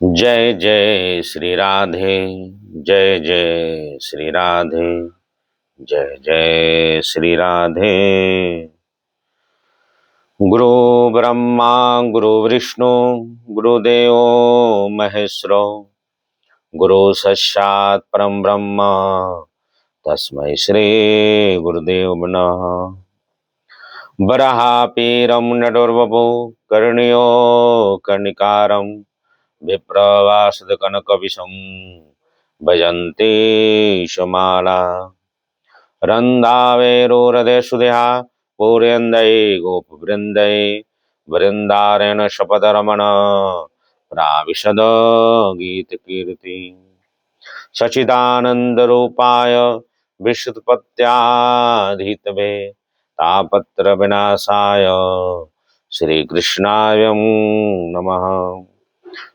जय जय श्री राधे। जय जय श्री राधे। जय जय श्री राधे। गुरु ब्रह्मा गुरु विष्णु गुरुदेवो महेश्वरो गुरु साक्षात् परम ब्रह्म तस्मै श्री गुरुदेव नमः। वराहपीरं नटोर्वपो कर्णयो कर्णिकारं विप्रवासदकनकविशं भजन्ते शमाला। रन्दावेरुहृदयसुधया पूरयन्दै गोपवृन्दै वृन्दारण्य शपथरमण प्राविशद गीतकीर्ति। सच्चिदानन्दरूपाय विश्वोत्पत्त्यादिहेतवे तापत्रविनाशाय श्रीकृष्णाय नमः।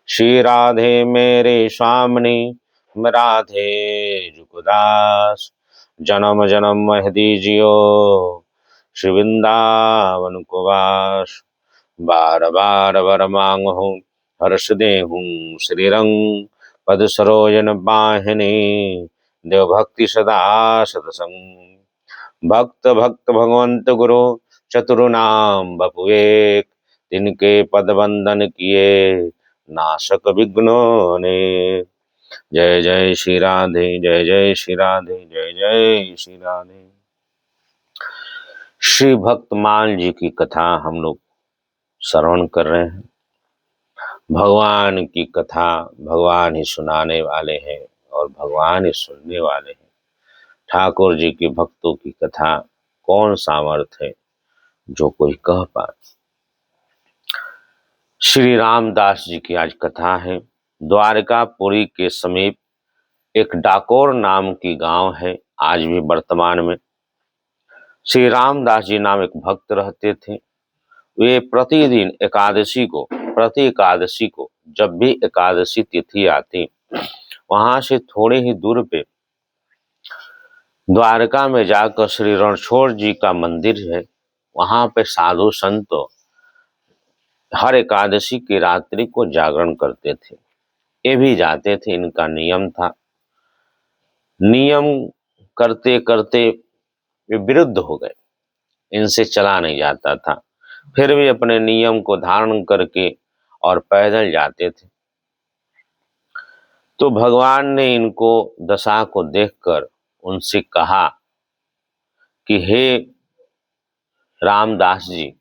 श्री राधे मेरे स्वामिनी राधे जुगदास जन्म जन्म मह दीजियो श्री वृंदावन को वास। बार बार वर मांगहु हर्ष देहूँ श्री रंग पद सरोजन बाहिनी देव भक्ति सदा सतसंग। भक्त भक्त भगवंत गुरु चतुर्नाम बपु एक तिनके पद वंदन किए नाशक विघ्नों ने। जय जय श्री राधे। जय जय श्री राधे। जय जय श्री राधे। श्री भक्तमाल जी की कथा हम लोग श्रवण कर रहे हैं। भगवान की कथा भगवान ही सुनाने वाले हैं और भगवान ही सुनने वाले हैं। ठाकुर जी के भक्तों की कथा कौन सामर्थ्य है जो कोई कह पाए। श्री रामदास जी की आज कथा है। द्वारकापुरी के समीप एक डाकोर नाम की गांव है, आज भी वर्तमान में। श्री रामदास जी नाम एक भक्त रहते थे। वे प्रतिदिन प्रति एकादशी को जब भी एकादशी तिथि आती, वहां से थोड़े ही दूर पे द्वारका में जाकर श्री रणछोड़ जी का मंदिर है, वहां पे साधु संत हर एकादशी की रात्रि को जागरण करते थे। ये भी जाते थे, इनका नियम था। नियम करते करते वे विरुद्ध हो गए, इनसे चला नहीं जाता था। फिर भी अपने नियम को धारण करके और पैदल जाते थे। तो भगवान ने इनको दशा को देखकर उनसे कहा कि हे रामदास जी,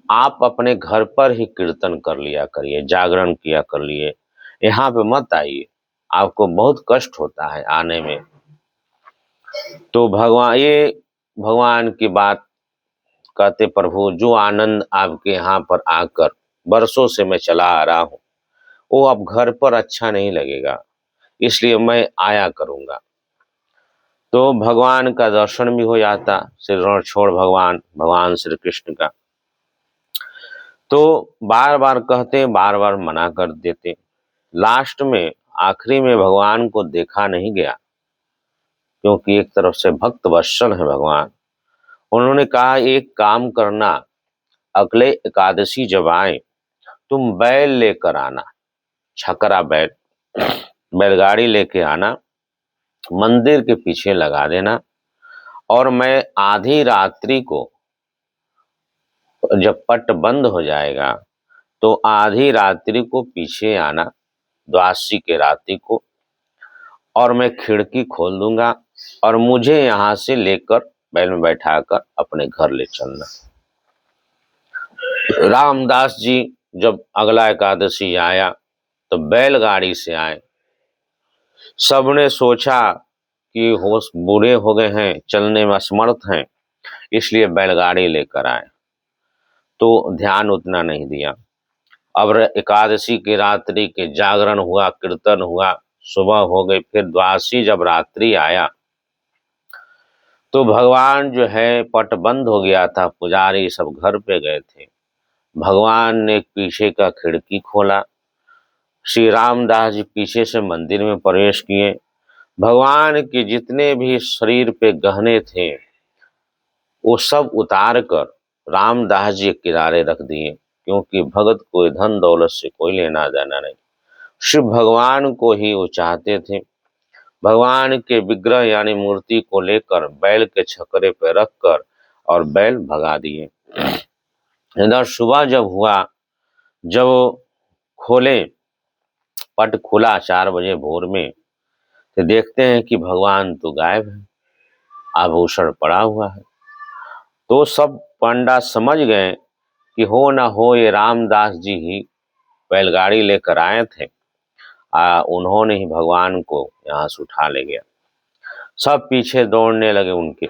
आप अपने घर पर ही कीर्तन कर लिया करिए, जागरण किया कर लिए, यहाँ पे मत आइए, आपको बहुत कष्ट होता है आने में। तो भगवान की बात कहते, प्रभु जो आनंद आपके यहाँ पर आकर बरसों से मैं चला आ रहा हूँ, वो अब घर पर अच्छा नहीं लगेगा, इसलिए मैं आया करूंगा। तो भगवान का दर्शन भी हो जाता, श्री रणछोड़ भगवान श्री कृष्ण का। तो बार बार कहते, बार बार मना कर देते। लास्ट में आखिरी में भगवान को देखा नहीं गया, क्योंकि एक तरफ से भक्त वत्सल है भगवान। उन्होंने कहा एक काम करना, अगले एकादशी जब आए तुम बैल लेकर आना, छकरा बैलगाड़ी लेके आना, मंदिर के पीछे लगा देना, और मैं आधी रात्रि को जब पट बंद हो जाएगा तो आधी रात्रि को पीछे आना, द्वादशी के रात्रि को, और मैं खिड़की खोल दूंगा और मुझे यहां से लेकर बैल में बैठाकर अपने घर ले चलना। रामदास जी जब अगला एकादशी आया तो बैलगाड़ी से आए। सबने सोचा कि होश बुरे हो गए हैं, चलने में असमर्थ हैं, इसलिए बैलगाड़ी लेकर आए। तो ध्यान उतना नहीं दिया। अब एकादशी की रात्रि के जागरण हुआ, कीर्तन हुआ, सुबह हो गई। फिर द्वादशी जब रात्रि आया तो भगवान जो है, पट बंद हो गया था, पुजारी सब घर पे गए थे। भगवान ने पीछे का खिड़की खोला, श्री रामदास जी पीछे से मंदिर में प्रवेश किए। भगवान के जितने भी शरीर पे गहने थे वो सब उतार कर रामदास जी के किनारे रख दिए, क्योंकि भगत को धन दौलत से कोई लेना देना नहीं। शिव भगवान को ही वो चाहते थे। भगवान के विग्रह यानी मूर्ति को लेकर बैल के छकरे पे रखकर और बैल भगा दिए। इधर सुबह जब हुआ, जब वो खोले, पट खुला 4 बजे भोर में, तो देखते हैं कि भगवान तो गायब है, आभूषण पड़ा हुआ है। तो सब पंडा समझ गए कि हो न हो ये रामदास जी ही बैलगाड़ी लेकर आए थे, उन्होंने ही भगवान को यहाँ से उठा ले गया। सब पीछे दौड़ने लगे उनके,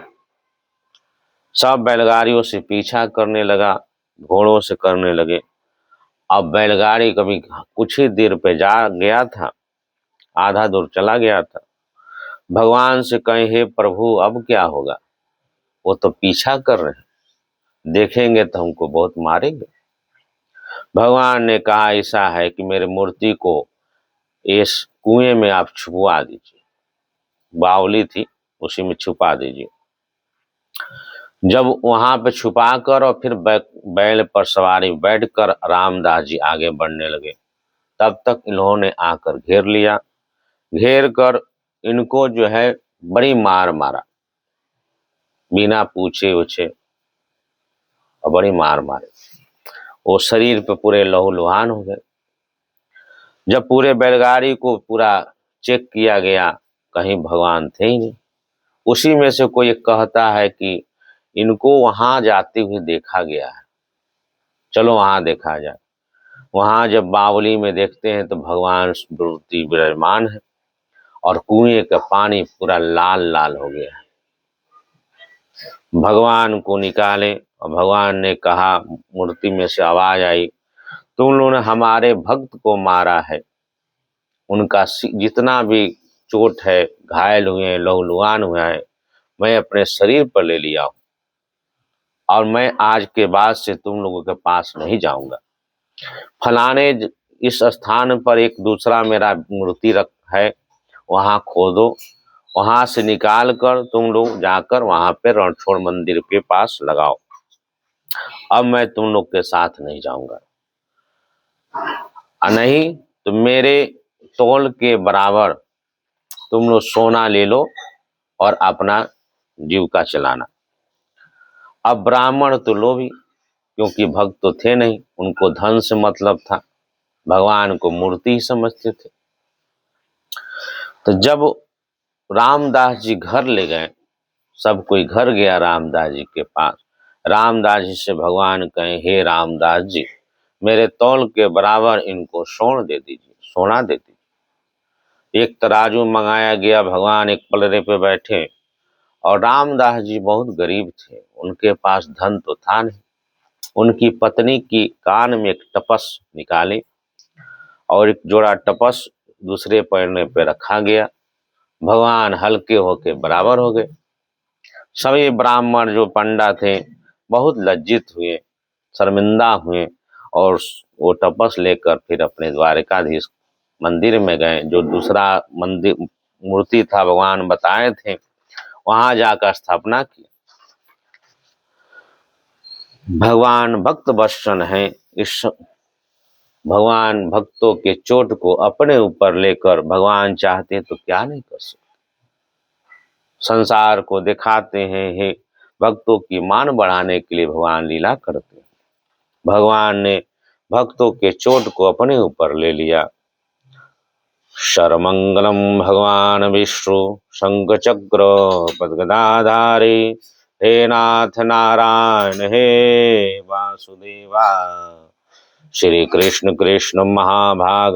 सब बैलगाड़ियों से पीछा करने लगा, घोड़ों से करने लगे। अब बैलगाड़ी कभी कुछ ही देर पे जा गया था, आधा दूर चला गया था। भगवान से कहे, हे प्रभु अब क्या होगा, वो तो पीछा कर रहे हैं, देखेंगे तो हमको बहुत मारेंगे। भगवान ने कहा, ऐसा है कि मेरे मूर्ति को इस कुएं में आप छुपवा दीजिए, बावली थी उसी में छुपा दीजिए। जब वहां पे छुपा कर और फिर बैल पर सवारी बैठकर रामदास जी आगे बढ़ने लगे, तब तक इन्होंने आकर घेर लिया। घेर कर इनको जो है बड़ी मार मारा, बिना पूछे उछे, और बड़ी मार मारे। वो शरीर पे पूरे लहूलुहान हो गए। जब पूरे बैलगाड़ी को पूरा चेक किया गया, कहीं भगवान थे ही नहीं। उसी में से कोई एक कहता है कि इनको वहां जाते हुए देखा गया है, चलो वहां देखा जाए। वहां जब बावली में देखते हैं तो भगवान मूर्ति विराजमान है और कुएं का पानी पूरा लाल लाल हो गया है। भगवान को निकाले और भगवान ने कहा, मूर्ति में से आवाज आई, तुम लोगों ने हमारे भक्त को मारा है, उनका जितना भी चोट है, घायल हुए हैं, लहूलुहान हुआ है, मैं अपने शरीर पर ले लिया हूं और मैं आज के बाद से तुम लोगों के पास नहीं जाऊंगा। फलाने इस स्थान पर एक दूसरा मेरा मूर्ति रख है, वहां खोदो, वहां से निकाल कर तुम लोग जाकर वहां पे रणछोड़ मंदिर के पास लगाओ, अब मैं तुम लोग के साथ नहीं जाऊंगा, नहीं तो मेरे तौल के बराबर तुम लोग सोना ले लो और अपना जीविका चलाना। अब ब्राह्मण तो लोभी, क्योंकि भक्त तो थे नहीं, उनको धन से मतलब था, भगवान को मूर्ति ही समझते थे। तो जब रामदास जी घर ले गए, सब कोई घर गया रामदास जी के पास। रामदास जी से भगवान कहे, हे रामदास जी, मेरे तौल के बराबर इनको सोना दे दीजिए। एक तराजू मंगाया गया, भगवान एक पलड़े पे बैठे, और रामदास जी बहुत गरीब थे, उनके पास धन तो था नहीं। उनकी पत्नी की कान में एक टपस निकाले और एक जोड़ा टपस दूसरे पलड़े पे रखा गया। भगवान हल्के होके बराबर हो गए। सभी ब्राह्मण जो पंडा थे बहुत लज्जित हुए, शर्मिंदा हुए, और वो टपस लेकर फिर अपने द्वारकाधीश मंदिर में गए, जो दूसरा मंदिर मूर्ति था भगवान बताए थे, वहां जाकर स्थापना की। भगवान भक्त वत्सल हैं। इस भगवान भक्तों के चोट को अपने ऊपर लेकर भगवान चाहते तो क्या नहीं कर सकते, संसार को दिखाते हैं। हे भक्तों की मान बढ़ाने के लिए भगवान लीला करते हैं। भगवान ने भक्तों के चोट को अपने ऊपर ले लिया। शरमंगलम भगवान विष्णु शंख चक्र पद्गदाधारी, हे नाथ नारायण हे वासुदेवा, श्री कृष्ण कृष्ण महाभाग,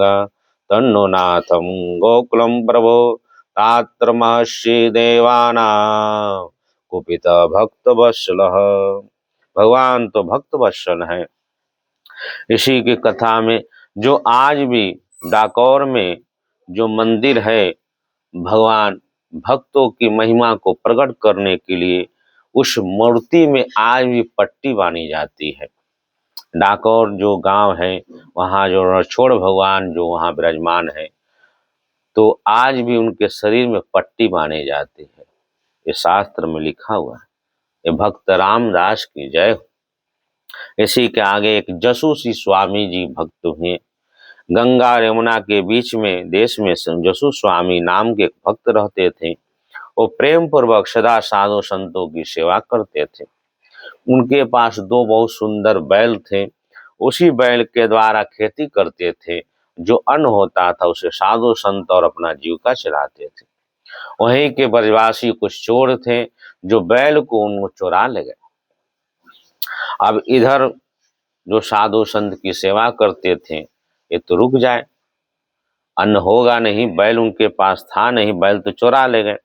तन्नो नाथम गोकुलम प्रभो, तात्र महर्षि देवानां कुपित भक्त वत्सल। भगवान तो भक्त वत्सल है। इसी की कथा में जो आज भी डाकोर में जो मंदिर है, भगवान भक्तों की महिमा को प्रकट करने के लिए उस मूर्ति में आज भी पट्टी बांधी जाती है। डाकोर जो गांव है, वहाँ जो रणछोड़ भगवान जो वहाँ विराजमान है, तो आज भी उनके शरीर में पट्टी बांधी जाती है। ये शास्त्र में लिखा हुआ है। ये भक्त रामदास की जय हो। इसी के आगे एक जसूसी स्वामी जी भक्त हुए, गंगा और यमुना के बीच में देश में जसु स्वामी नाम के भक्त रहते थे। वो प्रेम पूर्वक सदा साधु संतों की सेवा करते थे। उनके पास दो बहुत सुंदर बैल थे। उसी बैल के द्वारा खेती करते थे। जो अन्न होता था उसे साधु संत और अपना जीविका चलाते थे। वहीं के ब्रजवासी कुछ चोर थे जो बैल को उनको चुरा ले गए। अब इधर जो साधु संत की सेवा करते थे ये तो रुक जाए, अन्न होगा नहीं, बैल उनके पास था नहीं, बैल तो चुरा ले गए।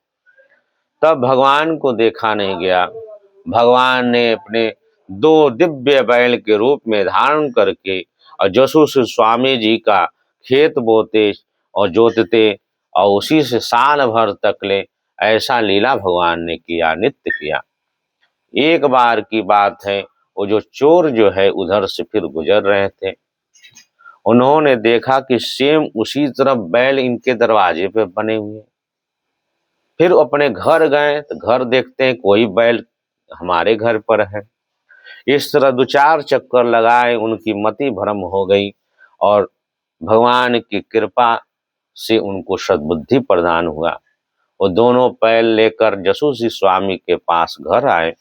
तब भगवान को देखा नहीं गया। भगवान ने अपने दो दिव्य बैल के रूप में धारण करके और जसु से स्वामी जी का खेत बोते और जोतते और उसी से साल भर तक ले ऐसा लीला भगवान ने किया, नित्य किया। एक बार की बात है, वो जो चोर जो है उधर से फिर गुजर रहे थे। उन्होंने देखा कि सेम उसी तरह बैल इनके दरवाजे पे बने हुए। फिर अपने घर गए तो घर देखते हैं कोई बैल हमारे घर पर है। इस तरह दो चार चक्कर लगाए, उनकी मति भ्रम हो गई और भगवान की कृपा से उनको सद्बुद्धि प्रदान हुआ। वो दोनों बैल लेकर जसुसी स्वामी के पास घर आए।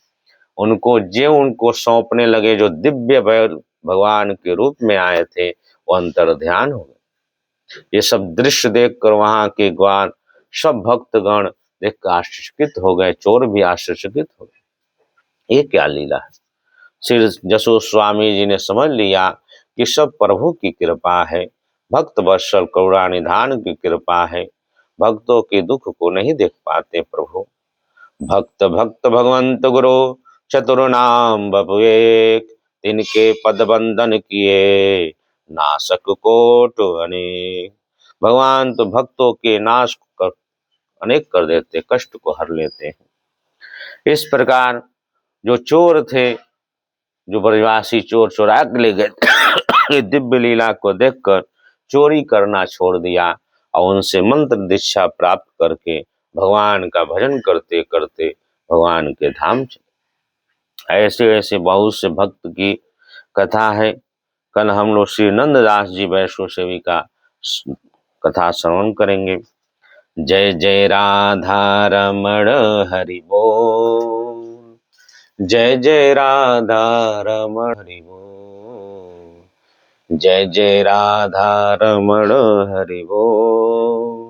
उनको सौंपने लगे। जो दिव्य बैल भगवान के रूप में आए थे वो अंतर ध्यान हो गए। ये सब दृश्य देखकर वहां के ग्वाल सब भक्तगण देखकर आश्चर्यचकित हो गए। चोर भी आश्चर्यचकित हो गए, ये क्या लीला है। श्री जसु स्वामी जी ने समझ लिया कि सब प्रभु की कृपा है, भक्त वत्सल करुणा निधान की कृपा है। भक्तों के दुख को नहीं देख पाते प्रभु। भक्त भक्त भगवंत गुरु चतुर नाम बपु एक, तिनके पद बंदन किए नासक कोट अनेक। भगवान तो भक्तों के नाश कर अनेक कर देते, कष्ट को हर लेते हैं। इस प्रकार जो चोर थे, जो ब्रजवासी चोर चुरा के ले गए दिव्य लीला को देखकर चोरी करना छोड़ दिया और उनसे मंत्र दीक्षा प्राप्त करके भगवान का भजन करते करते भगवान के धाम चले। ऐसे ऐसे बहुत से भक्त की कथा है। कल हम लोग श्री नंददास जी वैष्णव सेवी का कथा श्रवण करेंगे। जय जय राधा रमण हरि बोल, जय जय राधा रमण हरि बोल, जय जय राधा रमण हरि बोल।